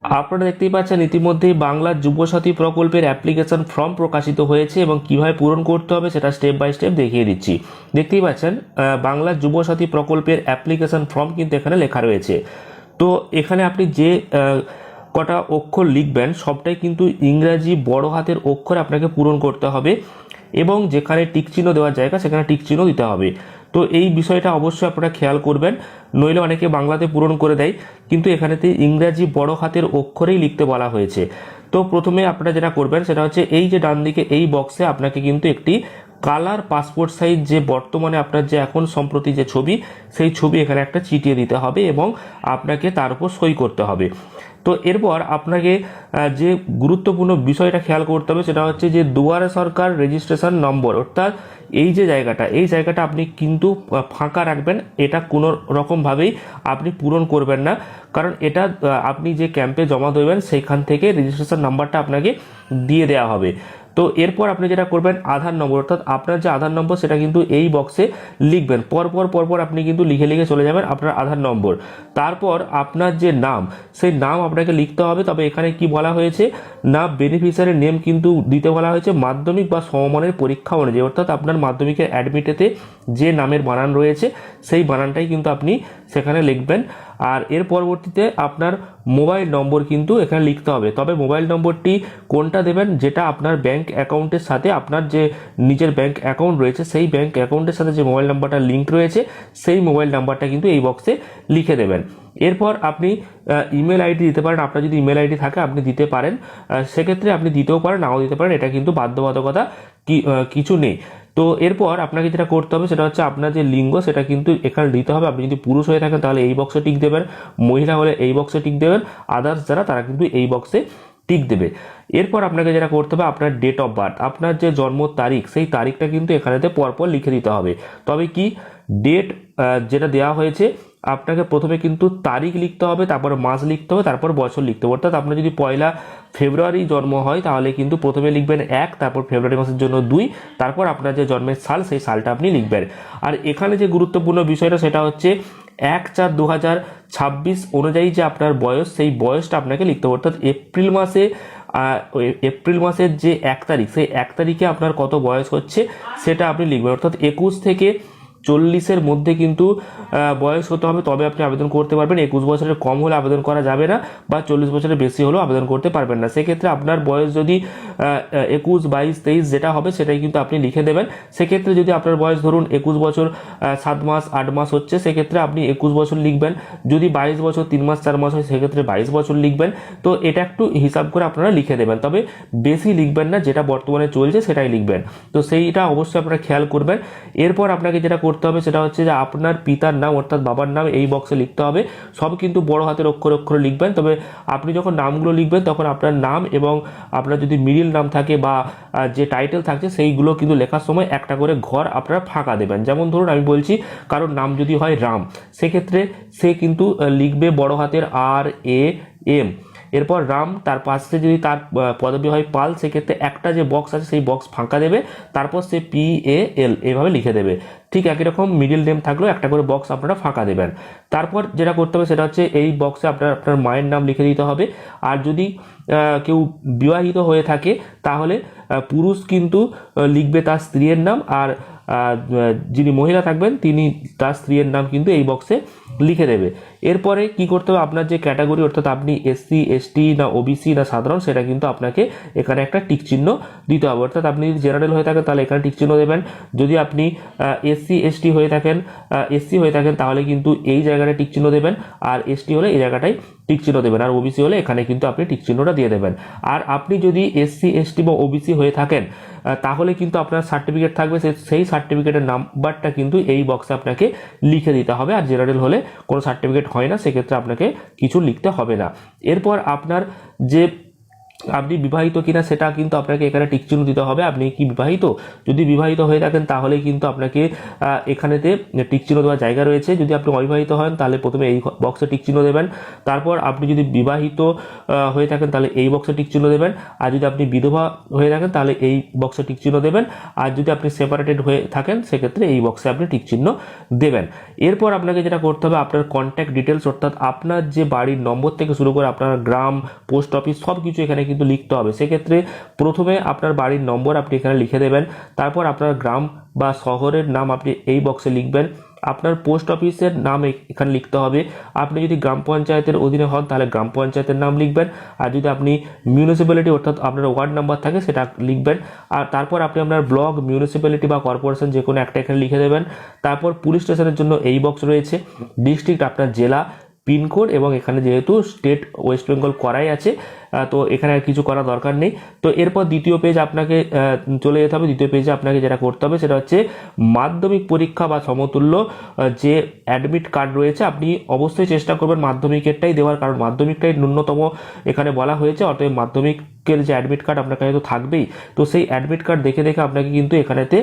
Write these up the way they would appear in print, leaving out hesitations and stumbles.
আপনারা দেখতেই পাচ্ছেন ইতিমধ্যেই বাংলা যুবসাথী প্রকল্পের অ্যাপ্লিকেশন ফর্ম প্রকাশিত হয়েছে এবং কিভাবে পূরণ করতে হবে সেটা স্টেপ বাই স্টেপ দেখিয়ে দিচ্ছি। দেখতেই পাচ্ছেন বাংলা যুবসাথী প্রকল্পের অ্যাপ্লিকেশন ফর্ম কিন্তু এখানে লেখা রয়েছে। তো এখানে আপনি যে কটা অক্ষর লিখবেন সবটাই কিন্তু ইংরাজি বড় হাতের অক্ষরে আপনাকে পূরণ করতে হবে এবং যেখানে টিক চিহ্ন দেওয়ার জায়গা সেখানে টিক চিহ্ন দিতে হবে। তো এই বিষয়টা অবশ্যই আপনারা খেয়াল করবেন, নইলে অনেকে বাংলাতে পূরণ করে দেয়, কিন্তু এখানেতে ইংরাজি বড় হাতের অক্ষরেই লিখতে বলা হয়েছে। তো প্রথমে আপনারা যেটা করবেন সেটা হচ্ছে এই যে ডান দিকে এই বক্সে আপনাকে কিন্তু একটি কালার পাসপোর্ট সাইজ যে বর্তমানে আপনার যে এখন সম্প্রতি যে ছবি সেই ছবি এখানে একটা চিটিয়ে দিতে হবে এবং আপনাকে তার উপর সই করতে হবে। তো এরপর আপনাকে যে গুরুত্বপূর্ণ বিষয়টা খেয়াল করতে হবে সেটা হচ্ছে যে দুয়ারে সরকার রেজিস্ট্রেশন নম্বর, অর্থাৎ এই যে জায়গাটা এই জায়গাটা আপনি কিন্তু ফাঁকা রাখবেন। এটা কোনো রকমভাবেই আপনি পূরণ করবেন না, কারণ এটা আপনি যে ক্যাম্পে জমা দেবেন সেইখান থেকে রেজিস্ট্রেশন নাম্বারটা আপনাকে দিয়ে দেওয়া হবে। তো এরপর আপনি যেটা করবেন আধার নম্বর, অর্থাৎ আপনার যে আধার নম্বর সেটা কিন্তু এই বক্সে লিখবেন। পরপর আপনি কিন্তু লিখে লিখে চলে যাবেন আপনার আধার নম্বর। তারপর আপনার যে নাম সেই নাম আপনাকে লিখতে হবে। তবে এখানে কি বলা হয়েছে না, বেনিফিশিয়ারি নেম কিন্তু দিতে বলা হয়েছে মাধ্যমিক বা সমমানের পরীক্ষা অনুযায়ী, অর্থাৎ আপনার মাধ্যমিকের অ্যাডমিটেতে যে নামের বানান রয়েছে সেই বানানটাই কিন্তু আপনি সেখানে লিখবেন। আর এর পরবর্তীতে আপনার মোবাইল নম্বর কিন্তু এখানে লিখতে হবে। তবে মোবাইল নম্বরটি কোনটা দেবেন, যেটা আপনার ব্যাংক অ্যাকাউন্টের সাথে আপনার যে নিজের ব্যাংক অ্যাকাউন্ট রয়েছে সেই ব্যাংক অ্যাকাউন্টের সাথে যে মোবাইল নাম্বারটা লিঙ্ক রয়েছে সেই মোবাইল নাম্বারটা কিন্তু এই বক্সে লিখে দেবেন। এরপর আপনি ইমেল আইডি দিতে পারেন, আপনার যদি ইমেল আইডি থাকে আপনি দিতে পারেন, সেক্ষেত্রে আপনি দিতেও পারেন নাও দিতে পারেন, এটা কিন্তু বাধ্যবাধকতা কিছু নেই। তো এরপর আপনাকে যেটা করতে হবে সেটা হচ্ছে আপনার যে লিঙ্গ সেটা কিন্তু এখানে দিতে হবে। আপনি যদি পুরুষ হয়ে থাকেন তাহলে এই বক্সে টিক দেবেন, মহিলা হলে এই বক্সে টিক দেবেন, আদার্স যারা তারা কিন্তু এই বক্সে টিক দেবে। এরপর আপনাকে যেটা করতে হবে আপনার ডেট অফ বার্থ, আপনার যে জন্ম তারিখ সেই তারিখটা কিন্তু এখানেতে পরপর লিখে দিতে হবে। তবে কি ডেট যেটা দেওয়া হয়েছে আপনাকে প্রথমে কিন্তু তারিখ লিখতে হবে, তারপর মাস লিখতে হবে, তারপর বছর লিখতে হবে। অর্থাৎ আপনার যদি 1 ফেব্রুয়ারি জন্ম হয় তাহলে কিন্তু প্রথমে লিখবেন 1, তারপর ফেব্রুয়ারি মাসের জন্য 2, তারপর আপনার যে জন্মের সাল সেই সালটা আপনি লিখবেন। আর এখানে যে গুরুত্বপূর্ণ বিষয়টা সেটা হচ্ছে 1/4/2026 অনুযায়ী যে আপনার বয়স সেই বয়সটা আপনাকে লিখতে হবে। অর্থাৎ এপ্রিল মাসের যে 1 তারিখ সেই 1 তারিখে আপনার কত বয়স হচ্ছে সেটা আপনি লিখবেন। অর্থাৎ 21 থেকে 40-এর মধ্যে কিন্তু বয়স হতে হবে, তবে আপনি আবেদন করতে পারবেন। 21 বছরের কম হলে আবেদন করা যাবে না, বা 40 বছরের বেশি হলেও আবেদন করতে পারবেন না। সেক্ষেত্রে আপনার বয়স যদি 21, 22, 23 যেটা হবে সেটাই কিন্তু আপনি লিখে দেবেন। সেক্ষেত্রে যদি আপনার বয়স ধরুন 21 বছর 7 মাস 8 মাস হচ্ছে সেক্ষেত্রে আপনি 21 বছর লিখবেন। যদি 22 বছর 3 মাস 4 মাস হয় সেক্ষেত্রে 22 বছর লিখবেন। তো এটা একটু হিসাব করে আপনারা লিখে দেবেন, তবে বেশি লিখবেন না, যেটা বর্তমানে চলছে সেটাই লিখবেন। তো সেইটা অবশ্যই আপনারা খেয়াল করবেন। এরপর আপনাকে যেটা করতে হবে সেটা হচ্ছে যে আপনার পিতার নাম অর্থাৎ বাবার নাম এই বক্সে লিখতে হবে। সব কিন্তু বড় হাতের অক্ষরে লিখবেন। তবে আপনি যখন নামগুলো লিখবেন তখন আপনার নাম এবং আপনার যদি মিডিল নাম থাকে বা যে টাইটেল থাকছে সেইগুলো কিন্তু লেখার সময় একটা করে ঘর আপনারা ফাঁকা দেবেন। যেমন ধরুন আমি বলছি কারোর নাম যদি হয় রাম, সেক্ষেত্রে সে কিন্তু লিখবে বড় হাতের RAM। এরপর রাম, তার পাশে যদি তার পদবী হয় পাল সেক্ষেত্রে একটা যে বক্স আছে সেই বক্স ফাঁকা দেবে, তারপর সে PAL এভাবে লিখে দেবে। ঠিক একই রকম মিডিল নেম থাকলেও একটা করে বক্স আপনারা ফাঁকা দেবেন। তারপর যেটা করতে হবে সেটা হচ্ছে এই বক্সে আপনার মায়ের নাম লিখে দিতে হবে। আর যদি কেউ বিবাহিত হয়ে থাকে তাহলে পুরুষ কিন্তু লিখবে তার স্ত্রীর নাম, আর যিনি মহিলা থাকবেন তিনি তার স্ত্রীর নাম কিন্তু এই বক্সে লিখে দেবে। এরপরে কি করতে হবে আপনার যে ক্যাটাগরি অর্থাৎ আপনি SC ST না OBC না সাধারণ সেটা কিন্তু আপনাকে এখানে একটা টিক চিহ্ন দিতে হবে। অর্থাৎ আপনি যদি জেনারেল হয়ে থাকেন তাহলে এখানে টিক চিহ্ন দেবেন। যদি আপনি SC ST হয়ে থাকেন SC হয়ে থাকেন তাহলে কিন্তু এই জায়গাটায় টিক চিহ্ন দেবেন, আর ST হলে এই জায়গাটায় টিক চিহ্ন দেবেন, আর OBC হলে এখানে কিন্তু আপনি টিক চিহ্নটা দিয়ে দেবেন। আর আপনি যদি SC ST বা OBC হয়ে থাকেন তাহলে কিন্তু আপনার সার্টিফিকেট থাকবে, সেই সার্টিফিকেটের নাম্বারটা কিন্তু এই বক্সে আপনাকে লিখে দিতে হবে। আর জেনারেল হলে কোনো সার্টিফিকেট হয় না, সেক্ষেত্রে আপনাকে কিছু লিখতে হবে না। এরপর আপনার যে আপনি বিবাহিত কিনা সেটা কিন্তু আপনাকে এখানে টিক চিহ্ন দিতে হবে। আপনি কি বিবাহিত? যদি বিবাহিত হয়ে থাকেন তাহলে কিন্তু আপনাকে এখানেতে টিক চিহ্ন দেওয়ার জায়গা রয়েছে। যদি আপনি অবিবাহিত হন তাহলে প্রথমে এই বক্সে টিক চিহ্ন দেবেন। তারপর আপনি যদি বিবাহিত হয়ে থাকেন তাহলে এই বক্সে টিক চিহ্ন দেবেন। আর যদি আপনি বিধবা হয়ে থাকেন তাহলে এই বক্সে টিক চিহ্ন দেবেন। আর যদি আপনি সেপারেটেড হয়ে থাকেন সেক্ষেত্রে এই বক্সে আপনি টিক চিহ্ন দেবেন। এরপর আপনাকে যেটা করতে হবে, আপনার কন্ট্যাক্ট ডিটেলস অর্থাৎ আপনার যে বাড়ির নম্বর থেকে শুরু করে আপনার গ্রাম, পোস্ট অফিস সব কিছু এখানে কিন্তু লিখতে হবে। সেক্ষেত্রে প্রথমে আপনার বাড়ির নম্বর আপনি এখানে লিখে দেবেন। তারপর আপনার গ্রাম বা শহরের নাম আপনি এই বক্সে লিখবেন। আপনার পোস্ট অফিসের নাম এখানে লিখতে হবে। আপনি যদি গ্রাম পঞ্চায়েতের অধীনে হন তাহলে গ্রাম পঞ্চায়েতের নাম লিখবেন। আর যদি আপনি মিউনিসিপ্যালিটি অর্থাৎ আপনার ওয়ার্ড নাম্বার থাকে সেটা লিখবেন। আর তারপর আপনি আপনার ব্লক, মিউনিসিপ্যালিটি বা কর্পোরেশন যে কোনো একটা এখানে লিখে দেবেন। তারপর পুলিশ স্টেশনের জন্য এই বক্স রয়েছে, ডিস্ট্রিক্ট আপনার জেলা, পিনকোড, এবং এখানে যেহেতু স্টেট ওয়েস্ট বেঙ্গল করাই আছে তো এখানে আর কিছু করা দরকার নেই। তো এরপর দ্বিতীয় পেজ আপনাকে চলে যেতে হবে। দ্বিতীয় পেজে আপনাকে যেটা করতে হবে সেটা হচ্ছে মাধ্যমিক পরীক্ষা বা সমতুল্য যে অ্যাডমিট কার্ড রয়েছে আপনি অবশ্যই চেষ্টা করবেন মাধ্যমিকেরটাই দেওয়ার, কারণ মাধ্যমিকটাই ন্যূনতম এখানে বলা হয়েছে। অতএব মাধ্যমিকের যে অ্যাডমিট কার্ড আপনার কাছে তো থাকবেই, তো সেই অ্যাডমিট কার্ড দেখে দেখে আপনাকে কিন্তু এখানেতে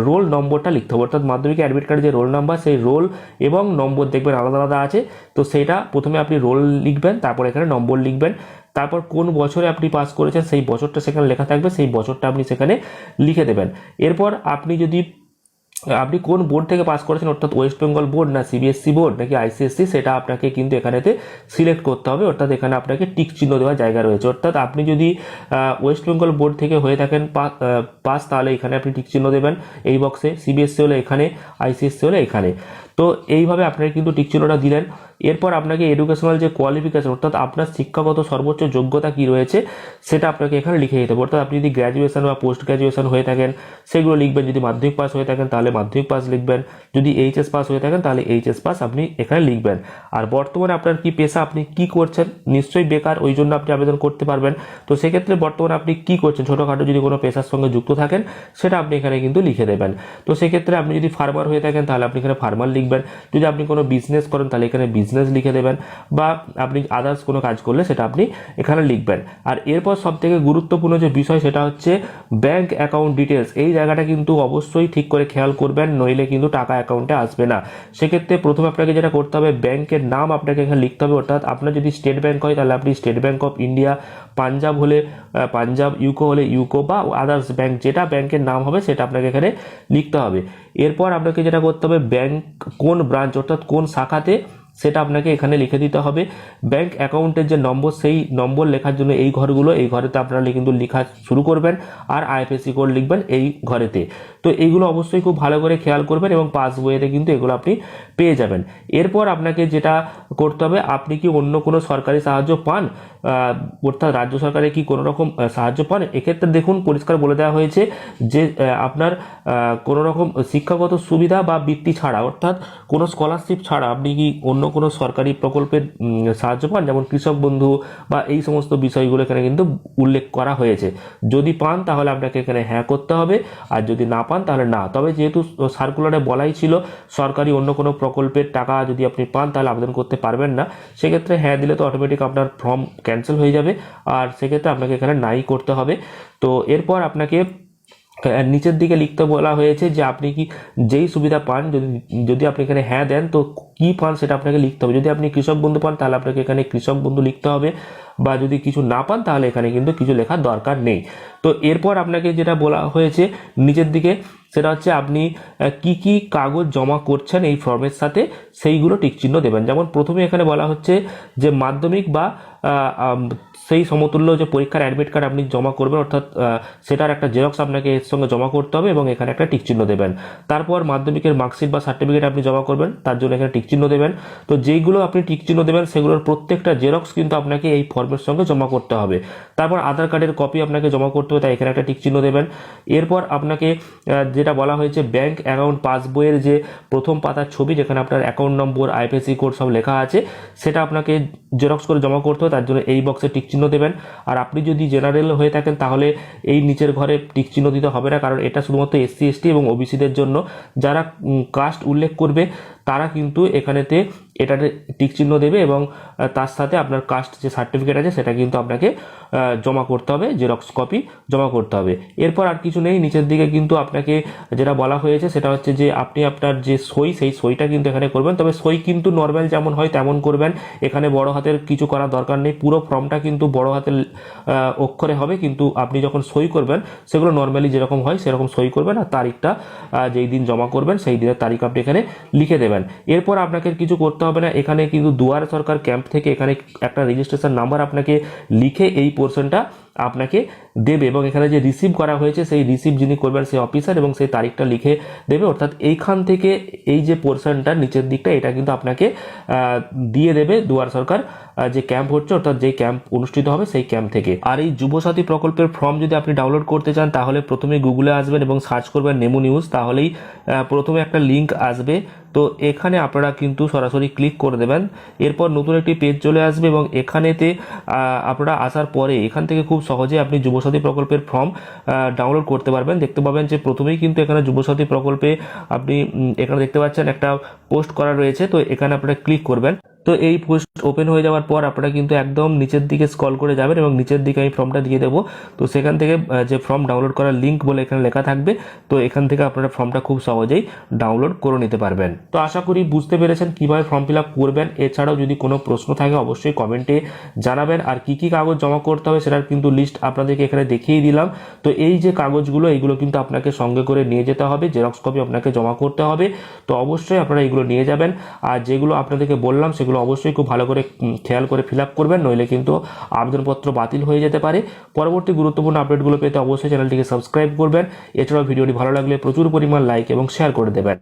রোল নম্বরটা লিখতে হবে। অর্থাৎ মাধ্যমিকের অ্যাডমিট কার্ডের যে রোল নাম্বার সেই রোল এবং নম্বর দেখবেন আলাদা আলাদা আছে। তো সেইটা প্রথমে আপনি রোল লিখবেন, তারপর এখানে নম্বর লিখবেন। তারপর কোন বছরে আপনি পাস করেছেন সেই বছরটা সেখানে লেখা থাকবে, সেই বছরটা আপনি সেখানে লিখে দেবেন। এরপর আপনি কোন বোর্ড থেকে পাস করেছেন অর্থাৎ ওয়েস্ট বেঙ্গল বোর্ড না সিবিএসসি বোর্ড নাকি আইসিএসসি সেটা আপনাকে কিন্তু এখানেতে সিলেক্ট করতে হবে। অর্থাৎ এখানে আপনাকে টিক চিহ্ন দেওয়ার জায়গা রয়েছে। অর্থাৎ আপনি যদি ওয়েস্ট বেঙ্গল বোর্ড থেকে হয়ে থাকেন পাস তাহলে এখানে আপনি টিক চিহ্ন দেবেন এই বক্সে, সিবিএসসি হলে এখানে, আইসিএসসি হলে এখানে। তো এইভাবে আপনারা কিন্তু টিক চিহ্নটা দিলেন। এরপর আপনাকে এডুকেশনাল যে কোয়ালিফিকেশন অর্থাৎ আপনার শিক্ষাগত সর্বোচ্চ যোগ্যতা কি রয়েছে সেটা আপনাকে এখানে লিখে দিতে হবে। অর্থাৎ আপনি যদি গ্র্যাজুয়েশন বা পোস্ট গ্র্যাজুয়েশন হয়ে থাকেন সেগুলো লিখবেন। যদি মাধ্যমিক পাস হয়ে থাকেন তাহলে মাধ্যমিক পাস লিখবেন। যদি এইচএস পাস হয়ে থাকেন তাহলে এইচএস পাস আপনি এখানে লিখবেন। আর বর্তমানে আপনার কি পেশা, আপনি কি করছেন, নিশ্চয়ই বেকার, ওই জন্য আপনি আবেদন করতে পারবেন। তো সেক্ষেত্রে বর্তমানে আপনি কি করছেন, ছোটোখাটো যদি কোনো পেশার সঙ্গে যুক্ত থাকেন সেটা আপনি এখানে কিন্তু লিখে দেবেন। তো সেক্ষেত্রে আপনি যদি ফার্মার হয়ে থাকেন তাহলে আপনি এখানে ফার্মার লিখবেন। যদি আপনি কোনো বিজনেস করেন তাহলে এখানে বিজনেস লিখে দেবেন, বা আপনি আদার্স কোনো কাজ করলে সেটা আপনি এখানে লিখবেন। আর এরপর সবথেকে গুরুত্বপূর্ণ যে বিষয় সেটা হচ্ছে ব্যাংক অ্যাকাউন্ট ডিটেলস। এই জায়গাটা কিন্তু অবশ্যই ঠিক করে খেয়াল করবেন, নইলে কিন্তু টাকা অ্যাকাউন্টে আসবে না। সেক্ষেত্রে প্রথমে আপনাকে যেটা করতে হবে ব্যাংকের নাম আপনাকে এখানে লিখতে হবে। অর্থাৎ আপনার যদি স্টেট ব্যাংক হয় তাহলে আপনি state bank of India, Punjab হলে পাঞ্জাব, ইউকো হলে ইউকো, বা আদার্স ব্যাংক যেটা ব্যাংকের নাম হবে সেটা আপনাকে এখানে লিখতে হবে। এরপর আপনাকে যেটা করতে হবে ব্যাংক কোন ব্রাঞ্চ অর্থাৎ কোন শাখাতে সেটা আপনাকে এখানে লিখে দিতে হবে। ব্যাংক অ্যাকাউন্টের যে নম্বর সেই নম্বর লেখার জন্য এই ঘরেতে আপনারা কিন্তু লেখা শুরু করবেন, আর আইএফএসসি কোড লিখবেন এই ঘরেতে। তো এইগুলো অবশ্যই খুব ভালো করে খেয়াল করবেন এবং পাসবইতে কিন্তু এগুলো আপনি পেয়ে যাবেন। এরপর আপনাকে যেটা করতে হবে, আপনি কি অন্য কোনো সরকারি সাহায্য পান, অর্থাৎ রাজ্য সরকারের কি কোনো রকম সাহায্য পান? এক্ষেত্রে দেখুন পরিষ্কার বলে দেওয়া হয়েছে যে আপনার কোনো রকম শিক্ষাগত সুবিধা বা বৃত্তি ছাড়া অর্থাৎ কোনো স্কলারশিপ ছাড়া আপনি কি অন্য কোনো সরকারি প্রকল্পের সাহায্য পান, যেমন কৃষক বন্ধু বা এই সমস্ত বিষয়গুলো এখানে কিন্তু উল্লেখ করা হয়েছে। যদি পান তাহলে আপনাকে এখানে হ্যাঁ করতে হবে, আর যদি না পান তাহলে না। তবে যেহেতু সার্কুলারে বলাই ছিল সরকারি অন্য কোনো প্রকল্পের টাকা যদি আপনি পান তাহলে আবেদন করতে পারবেন না, সেক্ষেত্রে হ্যাঁ দিলে তো অটোমেটিক আপনার ফর্ম ক্যান্সেল হয়ে যাবে, আর সেক্ষেত্রে আপনাকে এখানে নাই করতে হবে। তো এরপর আপনাকে নিচের দিকে লিখতে বলা হয়েছে যে আপনি কি যেই সুবিধা পান, যদি আপনি এখানে হ্যাঁ দেন তো কি পান সেটা আপনাকে লিখতে হবে। যদি আপনি কৃষক বন্ধু পান তাহলে আপনাকে এখানে কৃষক বন্ধু লিখতে হবে, বা যদি কিছু না পান তাহলে এখানে কিন্তু কিছু লেখার দরকার নেই। তো এরপর আপনাকে যেটা বলা হয়েছে নিচের দিকে সেটা হচ্ছে আপনি কি কি কাগজ জমা করছেন এই ফর্মের সাথে সেইগুলো টিকচিহ্ন দেবেন। যেমন প্রথমে এখানে বলা হচ্ছে যে মাধ্যমিক বা সেই সমতুল্য যে পরীক্ষার অ্যাডমিট কার্ড আপনি জমা করবেন, অর্থাৎ সেটার একটা জেরক্স আপনাকে এর সঙ্গে জমা করতে হবে এবং এখানে একটা টিকচিহ্ন দেবেন। তারপর মাধ্যমিকের মার্কশিট বা সার্টিফিকেট আপনি জমা করবেন, তার জন্য এখানে টিকচিহ্ন দেবেন। তো যেইগুলো আপনি টিকচিহ্ন দেবেন সেগুলোর প্রত্যেকটা জেরক্স কিন্তু আপনাকে এই ফর্মের সঙ্গে জমা করতে হবে। তারপর আধার কার্ডের কপি আপনাকে জমা করতে হবে, তাই এখানে একটা টিকচিহ্ন দেবেন। এরপর আপনাকে যেটা বলা হয়েছে ব্যাংক অ্যাকাউন্ট পাসবইয়ের যে প্রথম পাতার ছবি যেখানে আপনার অ্যাকাউন্ট নম্বর, আইএফএসসি কোড সব লেখা আছে সেটা আপনাকে জেরক্স করে জমা করতে হবে, তার জন্য এই বক্সে টিকচিহ্ন দেবেন। আর আপনি যদি জেনারেল হয়ে থাকেন তাহলে এই নিচের ঘরে টিকচিহ্ন দিতে হবে না, কারণ এটা শুধুমাত্র এসসি, এসটি এবং ওবিসিদের জন্য। যারা কাস্ট উল্লেখ করবে তারা কিন্তু এখানেতে এটাতে টিক চিহ্ন দেবে এবং তার সাথে আপনার কাস্ট যে সার্টিফিকেট আছে সেটা কিন্তু আপনাকে জমা করতে হবে, জেরক্স কপি জমা করতে হবে। এরপর আর কিছু নেই। নিচের দিকে কিন্তু আপনাকে যেটা বলা হয়েছে সেটা হচ্ছে যে আপনি আপনার যে সই, সেই সইটা কিন্তু এখানে করবেন। তবে সই কিন্তু নর্মাল যেমন হয় তেমন করবেন, এখানে বড় হাতের কিছু করার দরকার নেই। পুরো ফর্মটা কিন্তু বড় হাতের অক্ষরে হবে, কিন্তু আপনি যখন সই করবেন সেগুলো নর্মালি যেরকম হয় সেরকম সই করবেন, আর তারিখটা যেই দিন জমা করবেন সেই দিনের তারিখ আপনি এখানে লিখে দেবেন। এরপর আপনাকে কিছু করতে হবে না, এখানে কিন্তু দুয়ারে সরকার ক্যাম্প থেকে এখানে একটা রেজিস্ট্রেশন নাম্বার আপনাকে লিখে এই পোর্শনটা আপনাকে দেবে, এবং এখানে যে রিসিভ করা হয়েছে সেই রিসিভ যিনি করবেন সেই অফিসার, এবং সেই তারিখটা লিখে দেবে। অর্থাৎ এইখান থেকে এই যে পোর্শনটা নিচের দিকটা এটা কিন্তু আপনাকে দিয়ে দেবে দুয়ার সরকার যে ক্যাম্প হচ্ছে, অর্থাৎ যে ক্যাম্প অনুষ্ঠিত হবে সেই ক্যাম্প থেকে। আর এই যুবসাথী প্রকল্পের ফর্ম যদি আপনি ডাউনলোড করতে চান তাহলে প্রথমে গুগলে আসবেন এবং সার্চ করবেন নেমো নিউজ, তাহলেই প্রথমে একটা লিঙ্ক আসবে। তো এখানে আপনারা কিন্তু সরাসরি ক্লিক করে দেবেন। এরপর নতুন একটি পেজ চলে আসবে এবং এখানেতে আপনারা আসার পরে এখান থেকে খুব সহজে আপনি যুবসাথী প্রকল্পের ফর্ম ডাউনলোড করতে পারবেন। দেখতে পাবেন যে প্রথমেই কিন্তু এখানে যুবসাথী প্রকল্পে আপনি এখানে দেখতে পাচ্ছেন একটা পোস্ট করা রয়েছে, তো এখানে আপনারা ক্লিক করবেন। তো এই পোস্ট ওপেন হয়ে যাওয়ার পর আপনারা কিন্তু একদম নিচের দিকে স্ক্রল করে যাবেন এবং নিচের দিকে আমি ফর্মটা দিয়ে দেবো। তো সেখান থেকে যে ফর্ম ডাউনলোড করার লিঙ্ক বলে এখানে লেখা থাকবে, তো এখান থেকে আপনারা ফর্মটা খুব সহজেই ডাউনলোড করে নিতে পারবেন। তো আশা করি বুঝতে পেরেছেন কিভাবে ফর্ম ফিল আপ করবেন। এছাড়াও যদি কোনো প্রশ্ন থাকে অবশ্যই কমেন্টে জানাবেন। আর কি কি কাগজ জমা করতে হবে সেটার কিন্তু লিস্ট আপনাদেরকে এখানে দেখিয়ে দিলাম। তো এই যে কাগজগুলো এইগুলো কিন্তু আপনাকে সঙ্গে করে নিয়ে যেতে হবে, জেরক্স কপি আপনাকে জমা করতে হবে। তো অবশ্যই আপনারা এগুলো নিয়ে যাবেন। আর যেগুলো আপনাদেরকে বললাম সেগুলো অবশ্যই খুব ভালো করে খেয়াল করে ফিল আপ করবেন, নইলে কিন্তু আবেদনপত্র বাতিল হয়ে যেতে পারে। পরবর্তী গুরুত্বপূর্ণ আপডেটগুলো পেতে অবশ্যই চ্যানেলটিকে সাবস্ক্রাইব করবেন। এছাড়াও ভিডিওটি ভালো লাগলে প্রচুর পরিমাণ লাইক এবং শেয়ার করে দেবেন।